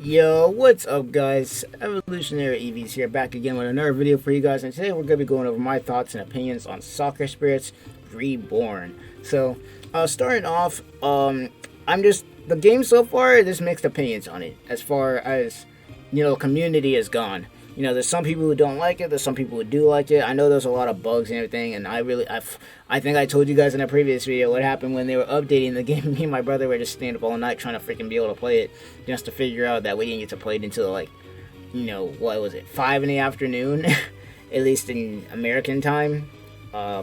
Yo, what's up, guys? Evolutionary EVs here, back again with another video for you guys, and today we're going to be going over my thoughts and opinions on Soccer Spirits Reborn. So, starting off, the game so far, there's mixed opinions on it, as far as, community is gone. There's some people who don't like it. There's some people who do like it. I know there's a lot of bugs and everything, and I think I told you guys in a previous video what happened when they were updating the game. Me and my brother were just staying up all night trying to freaking be able to play it, just to figure out that we didn't get to play it until what was it, 5 in the afternoon, at least in American time.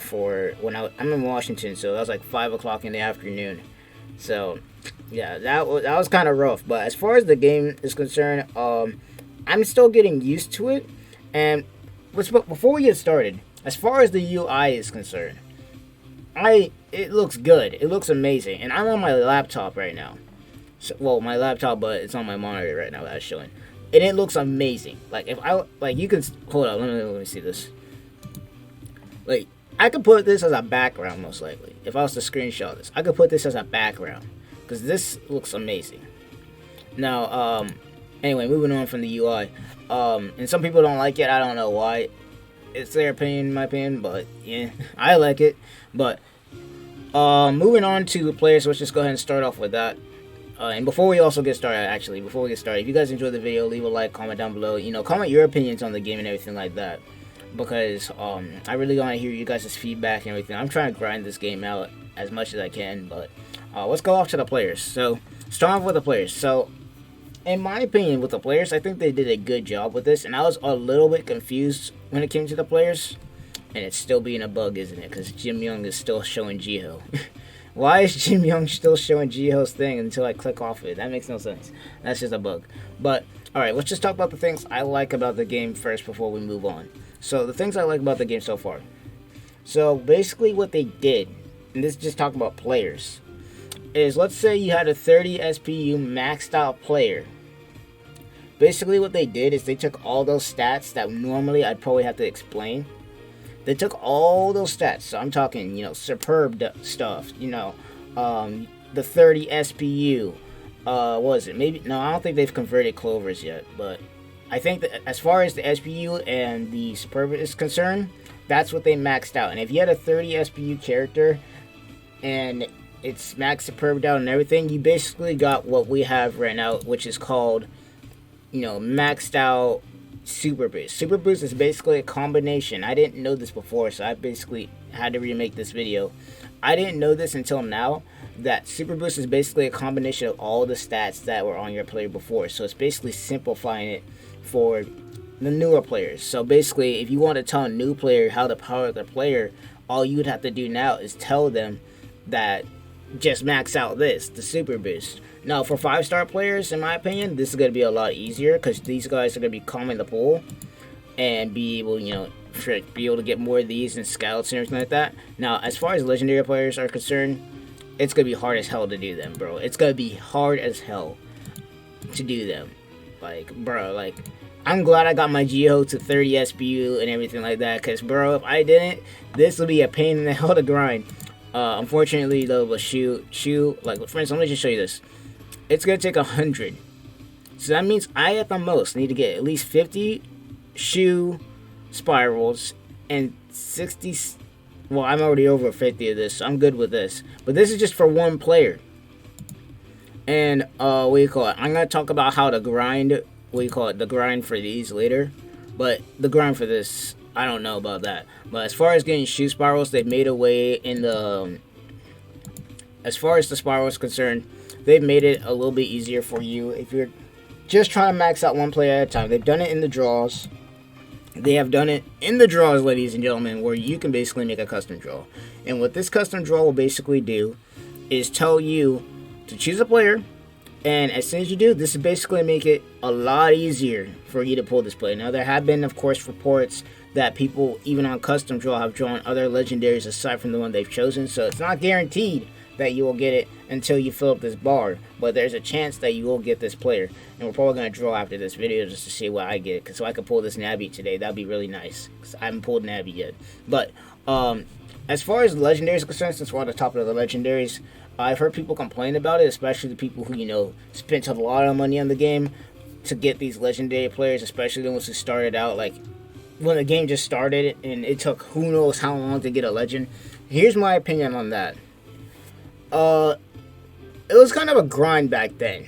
For when I'm in Washington, so that was like 5 o'clock in the afternoon. So yeah, that was kind of rough. But as far as the game is concerned, I'm still getting used to it. And before we get started, as far as the UI is concerned, it looks good. It looks amazing. And I'm on my laptop right now. So, well, my laptop, but it's on my monitor right now that I'm showing. And it looks amazing. You can hold on. Let me see this. Like, I could put this as a background most likely. If I was to screenshot this, I could put this as a background because this looks amazing. Now, anyway, moving on from the UI. And some people don't like it. I don't know why. It's their opinion, in my opinion, but yeah, I like it. But moving on to the players, let's just go ahead and start off with that. And before we get started, if you guys enjoyed the video, leave a like, comment down below. Comment your opinions on the game and everything like that, because I really want to hear you guys' feedback and everything. I'm trying to grind this game out as much as I can, but let's go off to the players. So, start off with the players. So, in my opinion, with the players, I think they did a good job with this, and I was a little bit confused when it came to the players, and it's still being a bug, isn't it? Because Jim Young is still showing Jiho. Why is Jim Young still showing Jiho's thing until I click off it? That makes no sense. That's just a bug. But, alright, let's just talk about the things I like about the game first before we move on. So, the things I like about the game so far. So, basically what they did, and this is just talking about players, is let's say you had a 30 SPU maxed out player. Basically what they did is they took all those stats that normally I'd probably have to explain. They took all those stats. So I'm talking, superb stuff, the 30 SPU. What was it? Maybe, no, I don't think they've converted clovers yet, but I think that as far as the SPU and the superb is concerned, that's what they maxed out. And if you had a 30 SPU character and it's max superb out and everything, you basically got what we have right now, which is called, maxed out super boost. Super boost is basically a combination. I didn't know this before, so I basically had to remake this video. I didn't know this until now, that super boost is basically a combination of all the stats that were on your player before. So it's basically simplifying it for the newer players. So basically, if you want to tell a new player how to power their player, all you would have to do now is tell them that just max out the super boost. Now, for 5-star players, in my opinion, this is going to be a lot easier, because these guys are going to be calming the pool and be able, to get more of these and scouts and everything like that. Now, as far as legendary players are concerned, it's going to be hard as hell to do them, bro. It's going to be hard as hell to do them. I'm glad I got my Jiho to 30 SPU and everything like that, because, bro, if I didn't, this would be a pain in the hell to grind. Unfortunately, though, with for instance, let me just show you this. It's going to take 100. So that means I, at the most, need to get at least 50 shoe spirals and 60... Well, I'm already over 50 of this, so I'm good with this. But this is just for one player. And, I'm going to talk about how to grind, the grind for these later. But the grind for this, I don't know about that. But as far as getting shoe spirals, they've made a way in the... As far as the spiral is concerned, they've made it a little bit easier for you if you're just trying to max out one player at a time. They've done it in the draws. They have done it in the draws, ladies and gentlemen, where you can basically make a custom draw. And what this custom draw will basically do is tell you to choose a player. And as soon as you do, this is basically make it a lot easier for you to pull this player. Now, there have been, of course, reports that people, even on custom draw, have drawn other legendaries aside from the one they've chosen. So it's not guaranteed that you will get it until you fill up this bar, but there's a chance that you will get this player. And we're probably going to draw after this video just to see what I get, so I could pull this Nabi today. That'd be really nice, because I haven't pulled Nabi yet. But as far as legendaries are concerned, since we're on the topic of the legendaries, I've heard people complain about it, especially the people who, spent a lot of money on the game. to get these legendary players, especially the ones who started out like when the game just started and it took who knows how long to get a legend. Here's my opinion on that. It was kind of a grind back then.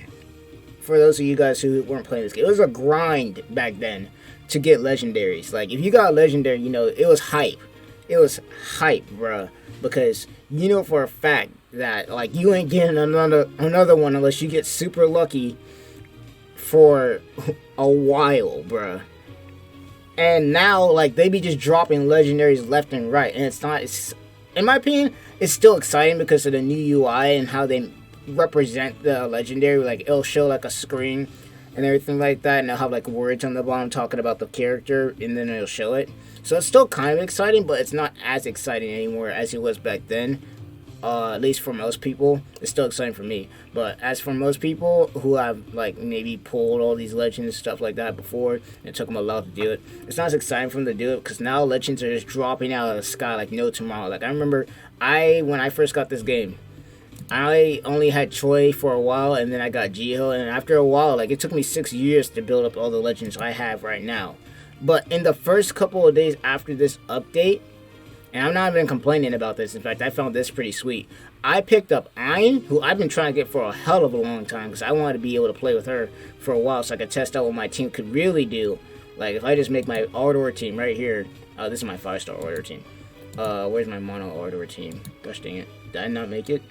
For those of you guys who weren't playing this game, it was a grind back then to get legendaries. Like, if you got a legendary, you know, it was hype. It was hype, bruh. Because you know for a fact that, like, you ain't getting another one unless you get super lucky for a while, bruh. And now, like, they be just dropping legendaries left and right. And it's in my opinion, it's still exciting because of the new UI and how they represent the legendary. Like, it'll show like a screen and everything like that, and they'll have like words on the bottom talking about the character, and then it'll show it. So it's still kind of exciting, but it's not as exciting anymore as it was back then. At least for most people, it's still exciting for me. But as for most people who have like maybe pulled all these legends and stuff like that before, and it took them a while to do it, it's not as exciting for them to do it because now legends are just dropping out of the sky like no tomorrow. Like, I remember when I first got this game, I only had Choi for a while, and then I got Jiho, and after a while, like, it took me 6 years to build up all the legends I have right now. But in the first couple of days after this update, and I'm not even complaining about this, in fact, I found this pretty sweet. I picked up Ign, who I've been trying to get for a hell of a long time, because I wanted to be able to play with her for a while so I could test out what my team could really do. Like, if I just make my Ardor team right here, this is my 5-star Ardor team. Where's my mono Ardor team? Gosh dang it. Did I not make it?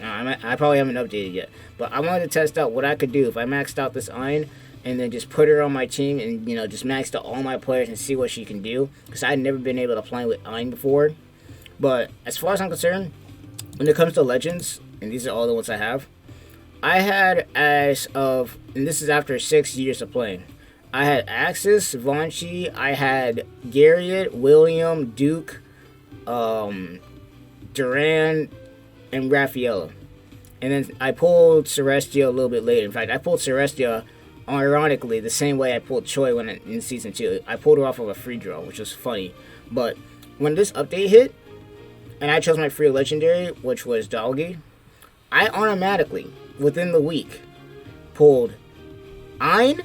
I probably haven't updated yet, but I wanted to test out what I could do if I maxed out this Ign and then just put her on my team and, you know, just maxed out all my players and see what she can do, because I'd never been able to play with Ign before. But as far as I'm concerned, when it comes to legends, and these are all the ones I have, I had as of, and this is after 6 years of playing, I had Axis, Vonchi, I had Garriott, William, Duke, Duran, and Raffaella. And then I pulled Celestia a little bit later. In fact, I pulled Celestia, ironically, the same way I pulled Choi in Season 2. I pulled her off of a free draw, which was funny. But when this update hit, and I chose my free legendary, which was Doggy, I automatically, within the week, pulled Ign,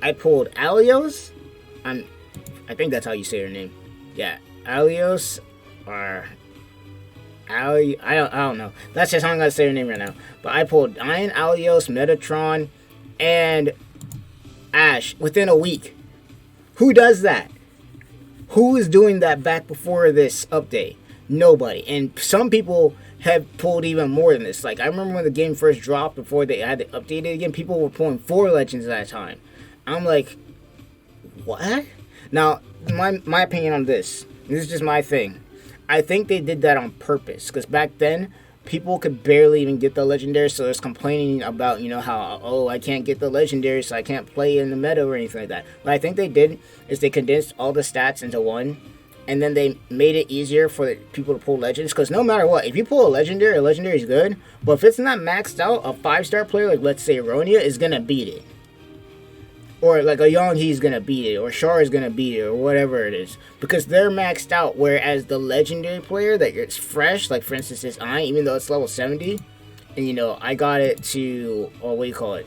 I pulled Alios, I think that's how you say her name. Yeah, Alios, or I don't know. That's just how I'm gonna say her name right now. But I pulled Ign, Alios, Metatron, and Ash within a week. Who does that? Who is doing that back before this update? Nobody. And some people have pulled even more than this. Like, I remember when the game first dropped, before they had to update it again, people were pulling 4 legends at a time. I'm like, what? Now, my opinion on this, and this is just my thing, I think they did that on purpose, because back then, people could barely even get the legendary, so there's complaining about, you know, how, oh, I can't get the legendary, so I can't play in the meta or anything like that. What I think they did is they condensed all the stats into one, and then they made it easier for people to pull legends, because no matter what, if you pull a legendary is good, but if it's not maxed out, a 5-star player, like let's say Ronia, is going to beat it. Or like a Yonghee's gonna beat it, or Char is gonna beat it, or whatever it is, because they're maxed out. Whereas the legendary player that is fresh, like for instance this Ign, even though it's level 70, and you know I got it to, or what do you call it?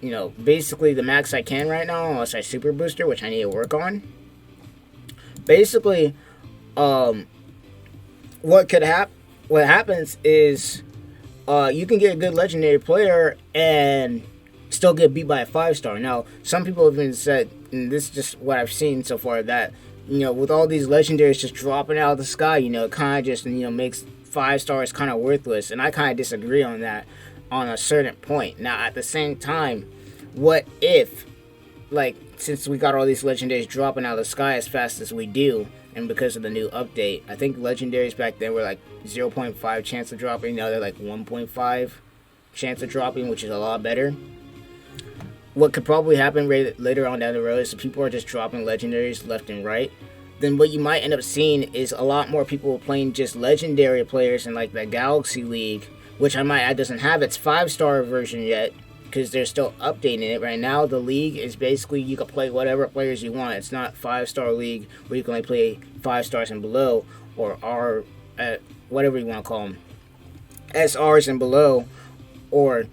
You know, basically the max I can right now, unless I super booster, which I need to work on. Basically, what happens is, you can get a good legendary player and still get beat by a 5-star. Now, some people have even said, and this is just what I've seen so far, that, you know, with all these legendaries just dropping out of the sky, you know, it kind of just, you know, makes 5 stars kind of worthless. And I kind of disagree on that on a certain point. Now, at the same time, what if, like, since we got all these legendaries dropping out of the sky as fast as we do, and because of the new update, I think legendaries back then were like 0.5 chance of dropping. Now they're like 1.5 chance of dropping, which is a lot better. What could probably happen later on down the road is if people are just dropping legendaries left and right, then what you might end up seeing is a lot more people playing just legendary players in like the Galaxy League, which I might add doesn't have its 5-star version yet, because they're still updating it. Right now, the league is basically you can play whatever players you want. It's not 5-star league where you can only play 5 stars and below, or R, whatever you want to call them, SRs and below, or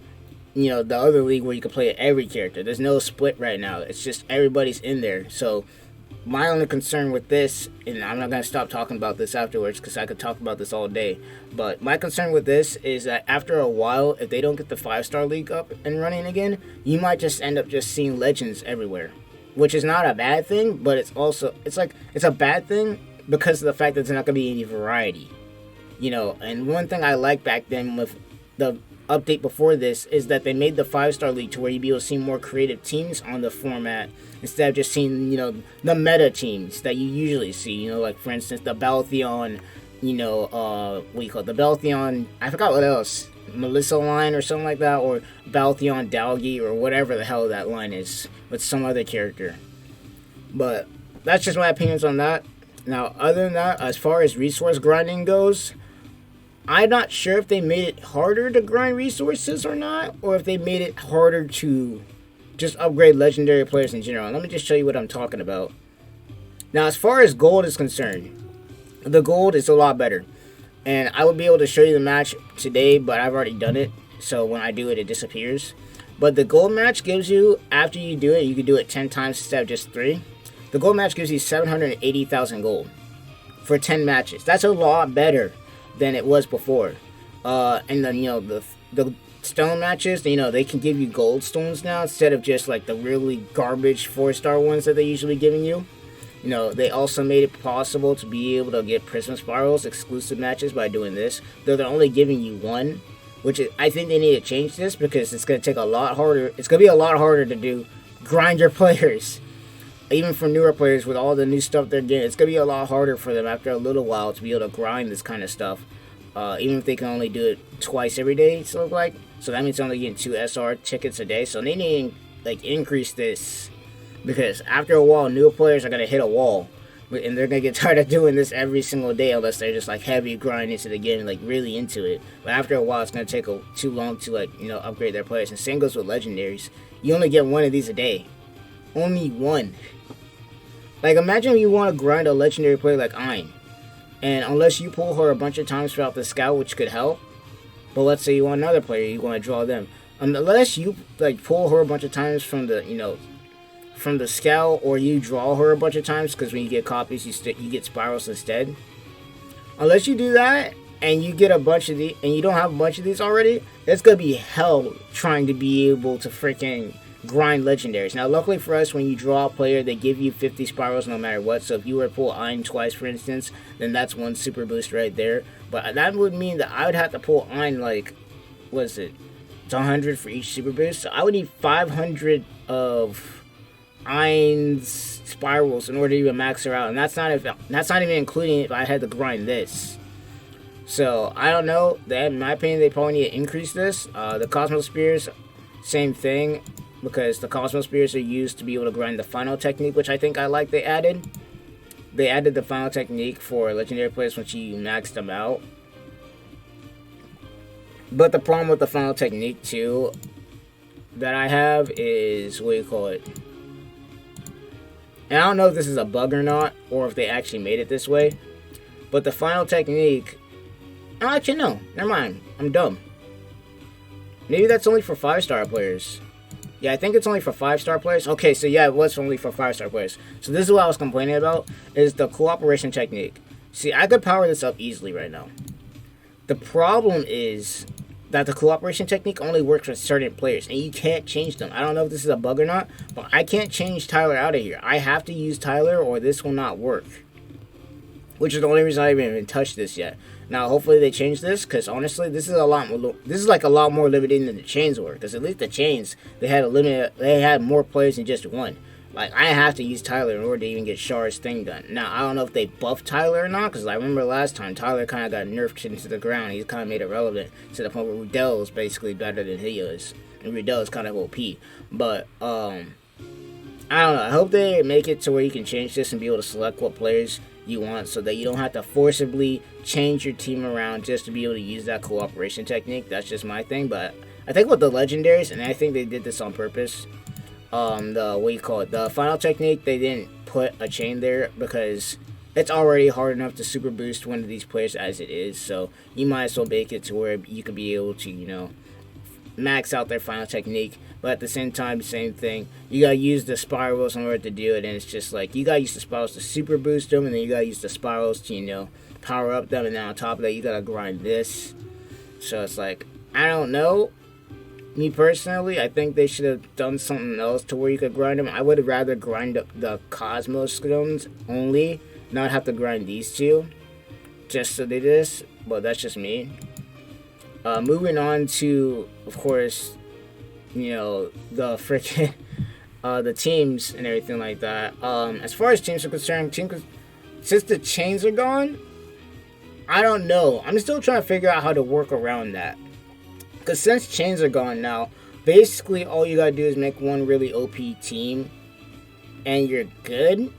the other league where you can play every character. There's no split right now. It's just everybody's in there. So my only concern with this, and I'm not going to stop talking about this afterwards because I could talk about this all day, but my concern with this is that after a while, if they don't get the 5-star league up and running again, you might just end up just seeing legends everywhere, which is not a bad thing, but it's a bad thing because of the fact that there's not going to be any variety. And one thing I liked back then with the update before this is that they made the 5-star league to where you'd be able to see more creative teams on the format instead of just seeing, the meta teams that you usually see, like for instance the Balatheon, the Balatheon, I forgot what else, Melissa line or something like that, or Balatheon Dalgi or whatever the hell that line is with some other character. But that's just my opinions on that. Now, other than that, as far as resource grinding goes, I'm not sure if they made it harder to grind resources or not, or if they made it harder to just upgrade legendary players in general. Let me just show you what I'm talking about. Now, as far as gold is concerned, the gold is a lot better. And I would be able to show you the match today, but I've already done it. So when I do it, it disappears. But the gold match gives you, after you do it, you can do it 10 times instead of just 3. The gold match gives you 780,000 gold for 10 matches. That's a lot better than it was before. And then, the stone matches, they can give you gold stones now instead of just like the really garbage 4-star ones that they're usually giving you. They also made it possible to be able to get prism spirals exclusive matches by doing this, though they're only giving you one, which is, I think they need to change this because it's going to take a lot harder. It's going to be a lot harder to grind your players. Even for newer players with all the new stuff they're getting, it's going to be a lot harder for them after a little while to be able to grind this kind of stuff. Even if they can only do it twice every day, so like. So that means they're only getting 2 SR tickets a day. So they need to increase this. Because after a while, newer players are going to hit a wall. And they're going to get tired of doing this every single day unless they're just heavy grind into the game, really into it. But after a while, it's going to take too long to upgrade their players. And same goes with legendaries. You only get 1 of these a day. Only 1. Imagine if you want to grind a legendary player like Ign. And unless you pull her a bunch of times throughout the scout, which could help. But let's say you want another player, you want to draw them. Unless you pull her a bunch of times from the scout, or you draw her a bunch of times, because when you get copies, you get spirals instead. Unless you do that, and you get a bunch of these, and you don't have a bunch of these already, it's gonna be hell trying to be able to freaking grind legendaries. Now, luckily for us, when you draw a player, they give you 50 spirals no matter what. So if you were to pull Ign twice, for instance, then that's 1 super boost right there. But that would mean that I would have to pull Ign what is it? It's 100 for each super boost. So I would need 500 of Ign's spirals in order to even max her out, and that's not even including if I had to grind this. So I don't know. In my opinion, they probably need to increase this. The Cosmos Spears, same thing. Because the Cosmos Spears are used to be able to grind the final technique, which I think I like they added. They added the final technique for legendary players once you max them out. But the problem with the final technique, too, that I have is, what do you call it? And I don't know if this is a bug or not, or if they actually made it this way. But the final technique... I'll let you know. Never mind. I'm dumb. Maybe that's only for 5-star players. Yeah, I think it's only for 5-star players. Okay, so yeah, it was only for 5-star players. So this is what I was complaining about, is the cooperation technique. See, I could power this up easily right now. The problem is that the cooperation technique only works with certain players, and you can't change them. I don't know if this is a bug or not, but I can't change Tyler out of here. I have to use Tyler, or this will not work. Which is the only reason I haven't even touched this yet. Now, hopefully they change this, because honestly, this is a lot more limiting than the chains were. Because at least the chains, they had more players than just one. I have to use Tyler in order to even get Char's thing done. Now, I don't know if they buffed Tyler or not, because I remember last time Tyler kind of got nerfed into the ground. He kind of made it relevant to the point where Rudell is basically better than he is, and Rudell is kind of OP. But I don't know. I hope they make it to where you can change this and be able to select what players you want, so that you don't have to forcibly change your team around just to be able to use that cooperation technique. That's just my thing. But I think with the legendaries, and I think they did this on purpose, the final technique, they didn't put a chain there because it's already hard enough to super boost one of these players as it is. So you might as well make it to where you could be able to, max out their final technique. But at the same time, same thing. You gotta use the spirals in order to do it, and it's just like you gotta use the spirals to super boost them, and then you gotta use the spirals to, you know, power up them, and then on top of that, you gotta grind this. So it's like, I don't know. Me personally, I think they should have done something else to where you could grind them. I would rather grind up the Cosmos stones only, not have to grind these two, just so they did this. But that's just me. Moving on to, of course, you know, the freaking the teams and everything like that. As far as teams are concerned, since the chains are gone, I don't know. I'm still trying to figure out how to work around that. Because since chains are gone now, basically all you gotta do is make one really OP team, and you're good.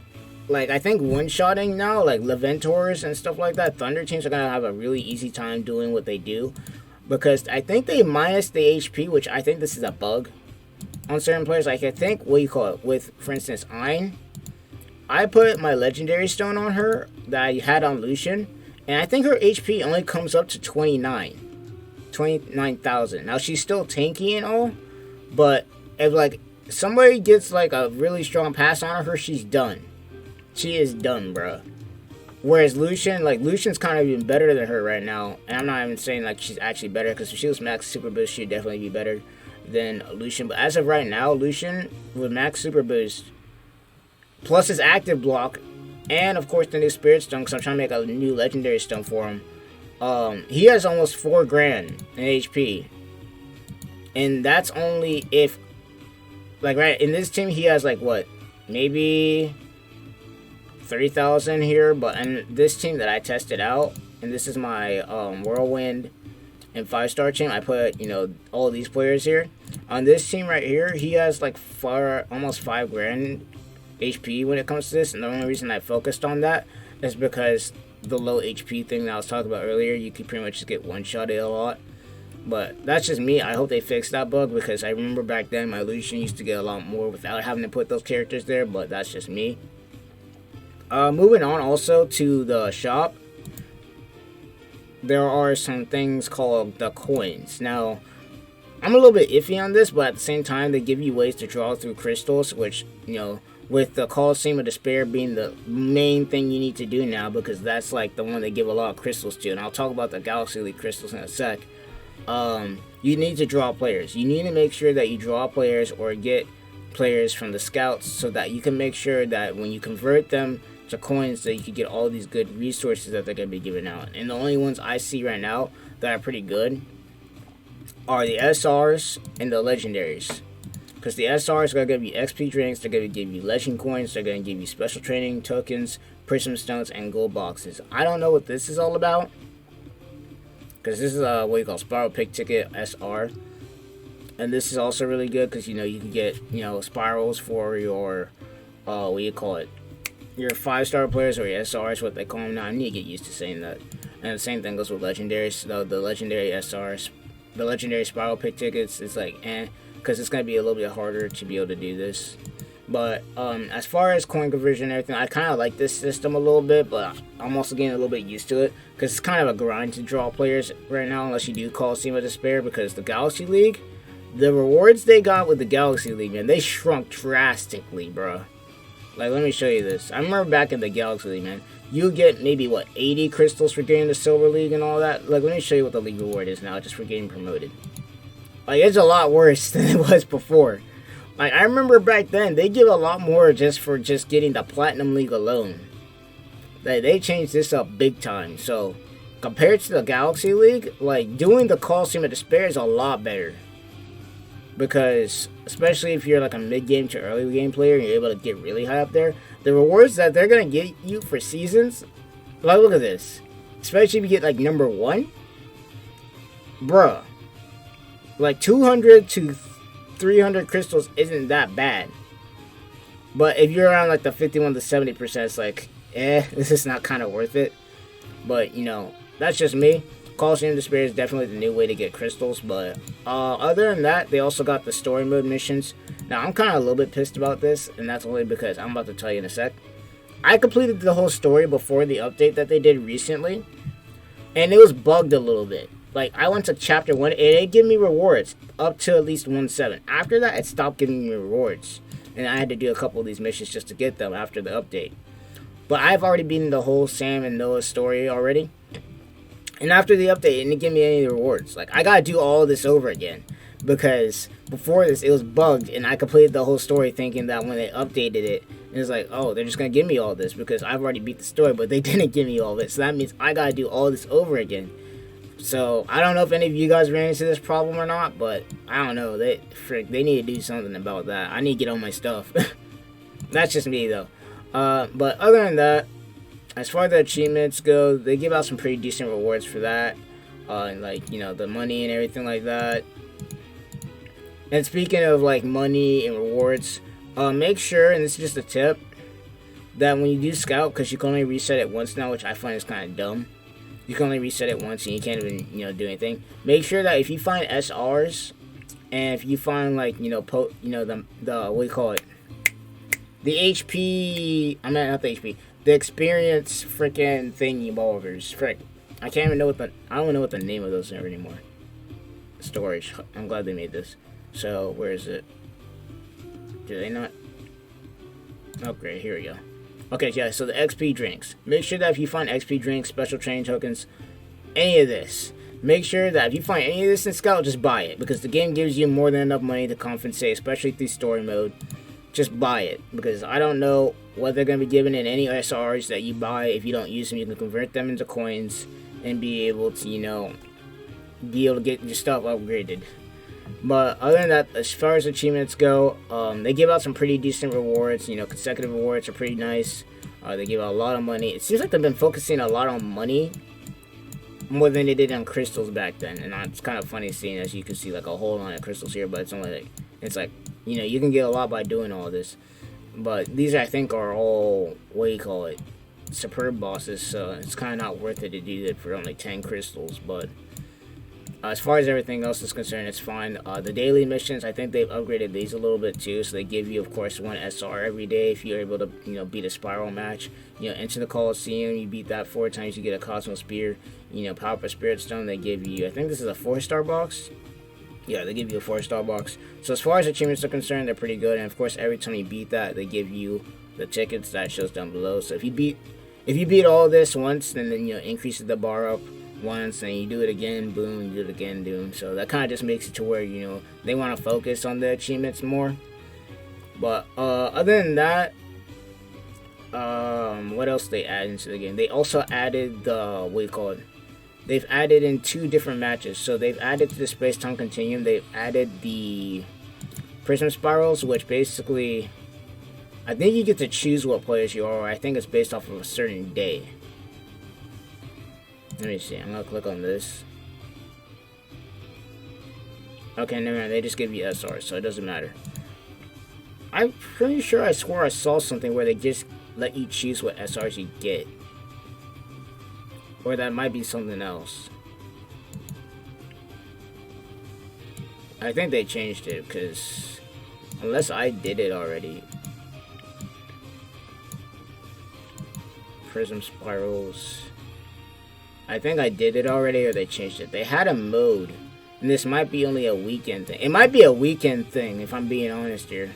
Like, I think one-shotting now, like Leventors and stuff like that, Thunder teams are gonna have a really easy time doing what they do. Because I think they minus the HP, which I think this is a bug on certain players. Like, I think, what do you call it, with, for instance, Ign. I put my Legendary Stone on her that I had on Lucian, and I think her HP only comes up to 29,000. Now, she's still tanky and all, but if, like, somebody gets, like, a really strong pass on her, she's done. She is done, bruh. Whereas Lucian, like, Lucian's kind of even better than her right now. And I'm not even saying, like, she's actually better, because if she was max super boost, she'd definitely be better than Lucian. But as of right now, Lucian with max super boost, plus his active block, and of course the new Spirit Stone, because I'm trying to make a new Legendary Stone for him. He has almost 4 grand in HP. And that's only if, like, right, in this team, he has, like, what, maybe 30,000 here, but in this team that I tested out, and this is my Whirlwind and 5-star team, I put, you know, all these players here. On this team right here, he has like almost 5 grand HP when it comes to this, and the only reason I focused on that is because the low HP thing that I was talking about earlier, you could pretty much just get one-shotted a lot. But that's just me. I hope they fix that bug, because I remember back then my Lucian used to get a lot more without having to put those characters there, but that's just me. Moving on also to the shop, there are some things called the coins. Now, I'm a little bit iffy on this, but at the same time, they give you ways to draw through crystals, which, you know, with the Coliseum of Despair being the main thing you need to do now, because that's like the one they give a lot of crystals to, and I'll talk about the Galaxy League crystals in a sec. You need to draw players. You need to make sure that you draw players or get players from the scouts, so that you can make sure that when you convert them to coins, that you can get all these good resources that they're going to be giving out. And the only ones I see right now that are pretty good are the SRs and the legendaries. Because the SRs are going to give you XP drinks, they're going to give you legend coins, they're going to give you special training tokens, prism stones, and gold boxes. I don't know what this is all about, because this is what you call Spiral Pick Ticket SR. And this is also really good because, you know, you can get, you know, spirals for your, what do you call it, your 5-star players, or your SRs, what they call them now. I need to get used to saying that. And the same thing goes with legendaries. The legendary SRs, the legendary Spiral Pick Tickets, it's like, because it's going to be a little bit harder to be able to do this. But as far as coin conversion and everything, I kind of like this system a little bit, but I'm also getting a little bit used to it, because it's kind of a grind to draw players right now, unless you do Coliseum of Despair, because the Galaxy League, the rewards they got with the Galaxy League, man, they shrunk drastically, bro. Like, let me show you this. I remember back in the Galaxy League, man, you get maybe, what, 80 crystals for getting the Silver League and all that? Like, let me show you what the League reward is now, just for getting promoted. Like, it's a lot worse than it was before. Like, I remember back then, they give a lot more just for just getting the Platinum League alone. Like, they changed this up big time. So, compared to the Galaxy League, like, doing the Coliseum of Despair is a lot better. Because, especially if you're like a mid-game to early game player and you're able to get really high up there, the rewards that they're going to get you for seasons, like, look at this. Especially if you get, like, number 1. Bruh. Like, 200 to 300 crystals isn't that bad. But if you're around, like, the 51 to 70%, it's like, this is not kind of worth it. But, you know, that's just me. Coliseum of Despair is definitely the new way to get crystals, but other than that, they also got the story mode missions. Now, I'm kind of a little bit pissed about this, and that's only because I'm about to tell you in a sec. I completed the whole story before the update that they did recently, and it was bugged a little bit. like I went to chapter 1 and it gave me rewards up to at least 1/7. After that, it stopped giving me rewards, and I had to do a couple of these missions just to get them after the update. But I've already beaten the whole Sam and Noah story already, and after the update, it didn't give me any rewards. Like, I gotta do all this over again, because before this, it was bugged, and I completed the whole story thinking that when they updated it, it was like, oh, they're just gonna give me all this because I've already beat the story, but they didn't give me all of it. So that means I gotta do all this over again. So I don't know if any of you guys ran into this problem or not, but I don't know. They need to do something about that. I need to get on my stuff. That's just me though. But other than that, as far as the achievements go, they give out some pretty decent rewards for that. Like, you know, the money and everything like that. And speaking of like money and rewards, make sure, and this is just a tip, that when you do scout, because you can only reset it once now, which I find is kind of dumb. You can only reset it once and you can't even, you know, do anything. Make sure that if you find SRs, and if you find like, you know, the what do you call it? The HP, I mean not the HP, the experience freaking thingy boggers. Frick. I can't even know I don't even know what the name of those are anymore. Storage. I'm glad they made this. So, where is it? Do they not? Oh, great. Here we go. Okay, yeah, so the XP drinks. Make sure that if you find XP drinks, special training tokens, any of this, make sure that if you find any of this in Scout, just buy it. Because the game gives you more than enough money to compensate, especially through story mode. Just buy it. Because I don't know what they're going to be giving in any SRs that you buy. If you don't use them, you can convert them into coins and be able to, you know, get your stuff upgraded. But other than that, as far as achievements go, they give out some pretty decent rewards. You know, consecutive rewards are pretty nice. They give out a lot of money. It seems like they've been focusing a lot on money more than they did on crystals back then. And it's kind of funny seeing, as you can see, like a whole lot of crystals here, but it's only like, it's like, you know, you can get a lot by doing all this. But these, I think, are all, what do you call it, superb bosses, so it's kind of not worth it to do that for only 10 crystals. But as far as everything else is concerned, it's fine. The daily missions, I think they've upgraded these a little bit too. So they give you, of course, 1 SR every day if you're able to, you know, beat a spiral match. You know, enter the Coliseum, you beat that 4 times, you get a Cosmo Spear. You know, power up a Spirit Stone, they give you, I think this is a 4-star box. Yeah, they give you a 4-star box. So as far as achievements are concerned, they're pretty good. And of course, every time you beat that, they give you the tickets that shows down below. So if you beat all of this once, then you know, increases the bar up once, and you do it again, boom, you do it again, boom. So that kind of just makes it to where, you know, they want to focus on the achievements more. But other than that, what else they add into the game? They also added the, what do you call it? They've added in 2 different matches. So they've added to the space-time continuum, they've added the prism spirals, which basically, I think you get to choose what players you are. I think it's based off of a certain day. Let me see. I'm gonna click on this. Okay, never mind. They just give you SRs, so it doesn't matter. I'm pretty sure I swore I saw something where they just let you choose what SRs you get. Or that might be something else. I think they changed it, because unless I did it already. Prism spirals. I think I did it already, or they changed it. They had a mode, and this might be only a weekend thing. It might be a weekend thing, if I'm being honest here.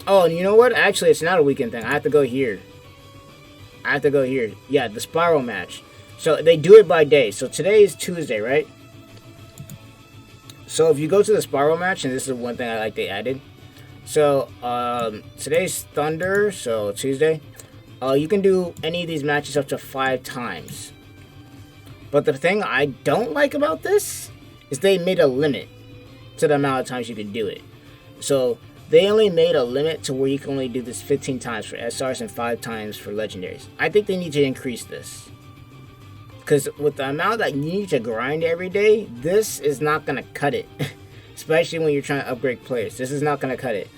Oh, and you know what? Actually, it's not a weekend thing. I have to go here. Yeah, the spiral match. So they do it by day. So today is Tuesday, right? So if you go to the spiral match, and this is one thing I like they added. So today's Thunder, so Tuesday. You can do any of these matches up to 5 times. But the thing I don't like about this is they made a limit to the amount of times you can do it. So they only made a limit to where you can only do this 15 times for SRs and 5 times for legendaries. I think they need to increase this. Because with the amount that you need to grind every day, this is not going to cut it. Especially when you're trying to upgrade players. This is not going to cut it.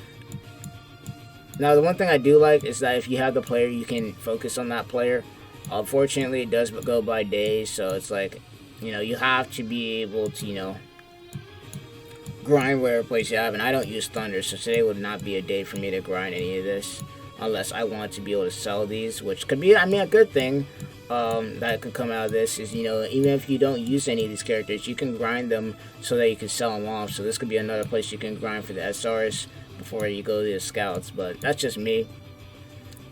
Now, the one thing I do like is that if you have the player, you can focus on that player. Unfortunately, it does go by days, so it's like, you know, you have to be able to, you know, grind whatever place you have. And I don't use Thunder, so today would not be a day for me to grind any of this. Unless I want to be able to sell these, which could be, I mean, a good thing. that could come out of this is, even if you don't use any of these characters, you can grind them so that you can sell them off. So this could be another place you can grind for the SRs before you go to the scouts. But that's just me.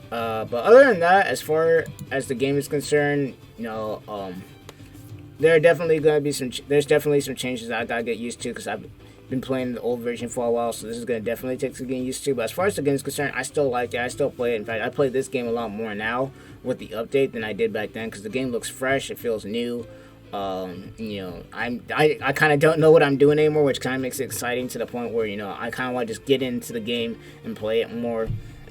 But other than that, as far as the game is concerned, there are definitely going to be there's definitely some changes that I gotta get used to, because I've been playing the old version for a while, so this is going to definitely take some getting used to. But as far as the game is concerned, I still like it. I still play it. In fact, I play this game a lot more now with the update than I did back then, because the game looks fresh. It feels new. I kind of don't know what I'm doing anymore, which kind of makes it exciting to the point where, I kind of want to just get into the game and play it more.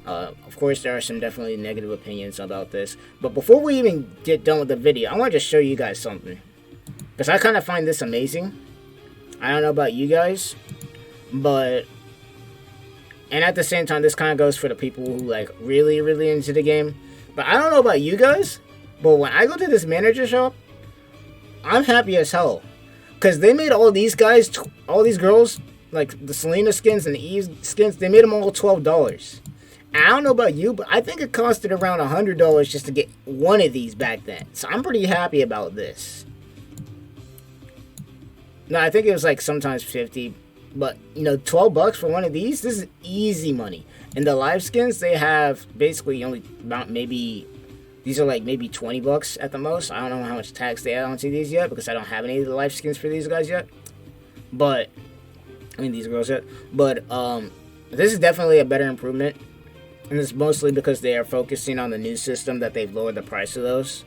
Of course, there are some definitely negative opinions about this. But before we even get done with the video, I want to just show you guys something, because I kind of find this amazing. I don't know about you guys, and at the same time, this kind of goes for the people who, like, really, really into the game. But I don't know about you guys, but when I go to this manager shop, I'm happy as hell. Because they made all these guys, all these girls, like the Selena skins and the Eve skins, they made them all $12. And I don't know about you, but I think it costed around $100 just to get one of these back then. So I'm pretty happy about this. No, I think it was like sometimes 50, but $12 for one of these, this is easy money. And the live skins, they have basically only about these are like maybe $20 at the most. I don't know how much tax they add onto these yet, because I don't have any of the live skins for these guys yet. But these girls yet. But this is definitely a better improvement, and it's mostly because they are focusing on the new system that they've lowered the price of those.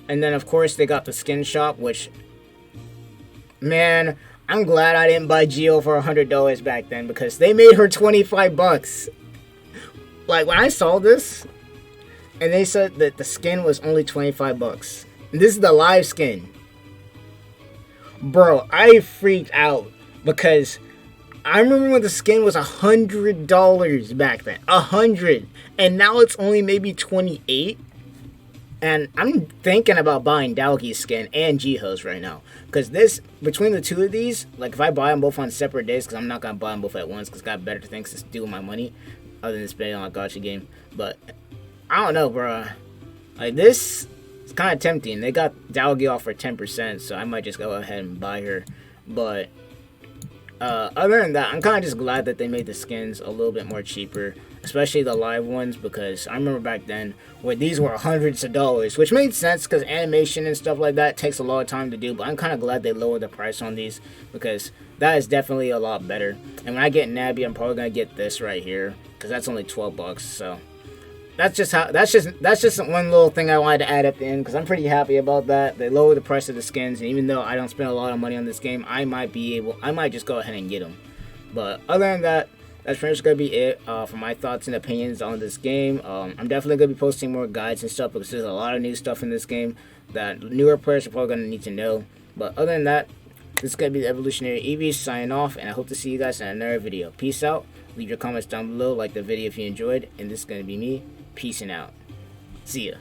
And then of course they got the skin shop, which, man, I'm glad I didn't buy Geo for $100 back then, because they made her $25. Like, when I saw this, and they said that the skin was only $25. And this is the live skin. Bro, I freaked out, because I remember when the skin was $100 back then. $100. And now it's only maybe $28. And I'm thinking about buying Dalgi's skin and Jiho's right now. Because between the two of these, like, if I buy them both on separate days, because I'm not going to buy them both at once, because I got better things to do with my money, other than spending on a gacha game. But I don't know, bro. Like, this is kind of tempting. They got Dalgi off for 10%, so I might just go ahead and buy her. But other than that, I'm kind of just glad that they made the skins a little bit more cheaper, especially the live ones, because I remember back then where these were hundreds of dollars, which made sense because animation and stuff like that takes a lot of time to do. But I'm kind of glad they lowered the price on these, because that is definitely a lot better. And when I get Nabby, I'm probably gonna get this right here, because that's only $12. So that's just one little thing I wanted to add at the end, because I'm pretty happy about that. They lowered the price of the skins, and even though I don't spend a lot of money on this game, I might just go ahead and get them. But other than that, that's pretty much going to be it for my thoughts and opinions on this game. I'm definitely going to be posting more guides and stuff, because there's a lot of new stuff in this game that newer players are probably going to need to know. But other than that, this is going to be the Evolutionary Eevee signing off, and I hope to see you guys in another video. Peace out. Leave your comments down below, like the video if you enjoyed, and this is going to be me. Peacing out. See ya.